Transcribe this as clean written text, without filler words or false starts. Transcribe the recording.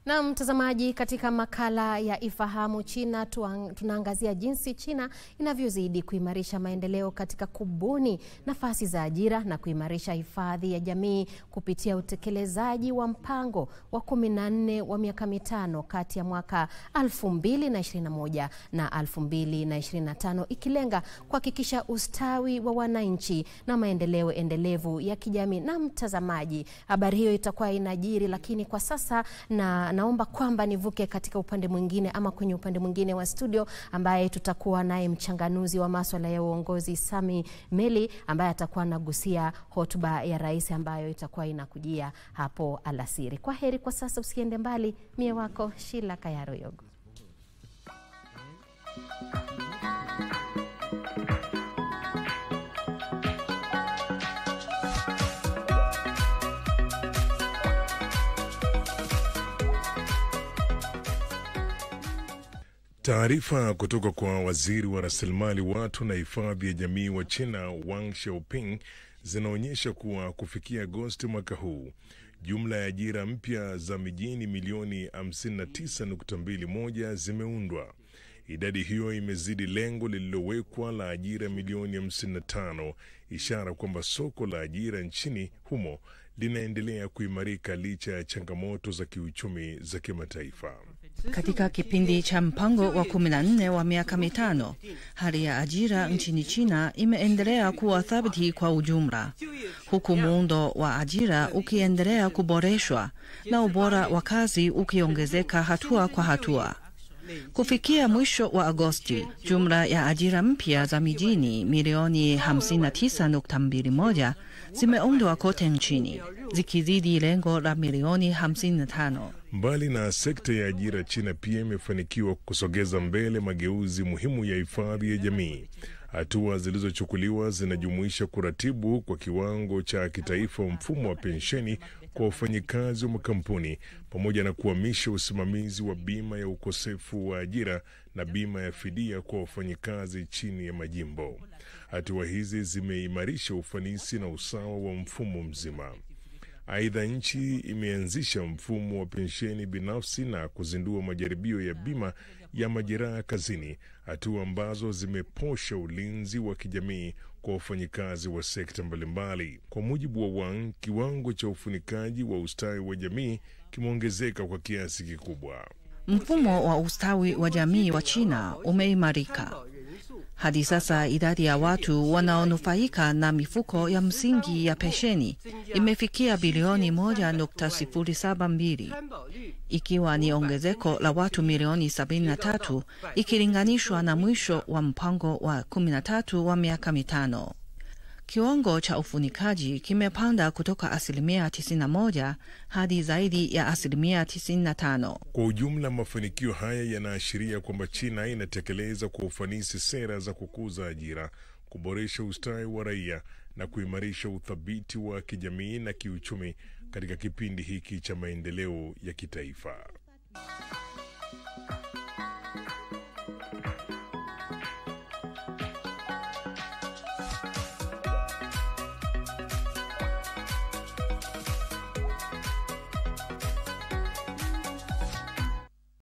Na mtazamaji, katika makala ya Ifahamu China tunaangazia jinsi China inavyozidi kuimarisha maendeleo katika kubuni nafasi za ajira na kuimarisha hifadhi ya jamii kupitia utekelezaji wa mpango wa 14 wa miaka mitano kati ya mwaka 2021 na 2025, ikilenga kuhakikisha ustawi wa wananchi na maendeleo endelevu ya kijamii. Na mtazamaji, habari hiyo itakuwa inajiri, lakini kwa sasa naomba kwamba nivuke katika upande mwingine ama kwenye upande mwingine wa studio, ambaye tutakuwa naye mchanganuzi wa masuala ya uongozi Sami Meli, ambaye atakuwa anagusia hotuba ya rais ambayo itakuwa inakujia hapo alasiri. Kwa heri kwa sasa, usiende mbali. Mie wako Sheila Kayaro Yogo. Taarifa kutoka kwa waziri wa rasilimali watu na hifadhi ya jamii wa China Wang Xiaoping zinaonyesha kuwa kufikia Agosti mwaka huu, jumla ya ajira mpya za mijini milioni 59.21 zimeundwa. Idadi hiyo imezidi lengo lililowekwa la ajira milioni 55, ishara kwamba soko la ajira nchini humo linaendelea kuimarika licha ya changamoto za kiuchumi za kimataifa. Katika kipindi cha mpango wa 14 wa miaka mitano, hali ya ajira nchini China imeendelea kuwa thabiti kwa ujumla, huku muundo wa ajira ukiendelea kuboreshwa na ubora wa kazi ukiongezeka hatua kwa hatua. Kufikia mwisho wa Agosti, jumla ya ajira mpya za mijini milioni 59.21 zimeundwa kote nchini, zikizidi lengo la milioni 55. Mbali na sekta ya ajira, China pia imefanikiwa kusogeza mbele mageuzi muhimu ya hifadhi ya jamii. Hatua zilizochukuliwa zinajumuisha kuratibu kwa kiwango cha kitaifa mfumo wa pensheni kwa wafanyikazi wa makampuni, pamoja na kuhamisha usimamizi wa bima ya ukosefu wa ajira na bima ya fidia kwa wafanyikazi chini ya majimbo. Hatua hizi zimeimarisha ufanisi na usawa wa mfumo mzima. Aidha, nchi imeanzisha mfumo wa pensheni binafsi na kuzindua majaribio ya bima ya majeraha kazini, hatua ambazo zimeposha ulinzi wa kijamii kwa wafanyikazi wa sekta mbalimbali. Kwa mujibu wa Wang, kiwango cha ufunikaji wa ustawi wa jamii kimeongezeka kwa kiasi kikubwa. Mfumo wa ustawi wa jamii wa China umeimarika. Hadi sasa idadi ya watu wanaonufaika na mifuko ya msingi ya pensheni imefikia bilioni 1.072, ikiwa ni ongezeko la watu milioni 73 ikilinganishwa na mwisho wa mpango wa 13 wa miaka mitano. Kiwango cha ufunikaji kimepanda kutoka 91% hadi zaidi ya 95%. Kwa ujumla, mafanikio haya yanaashiria kwamba China inatekeleza kwa ufanisi sera za kukuza ajira, kuboresha ustawi wa raia na kuimarisha uthabiti wa kijamii na kiuchumi katika kipindi hiki cha maendeleo ya kitaifa.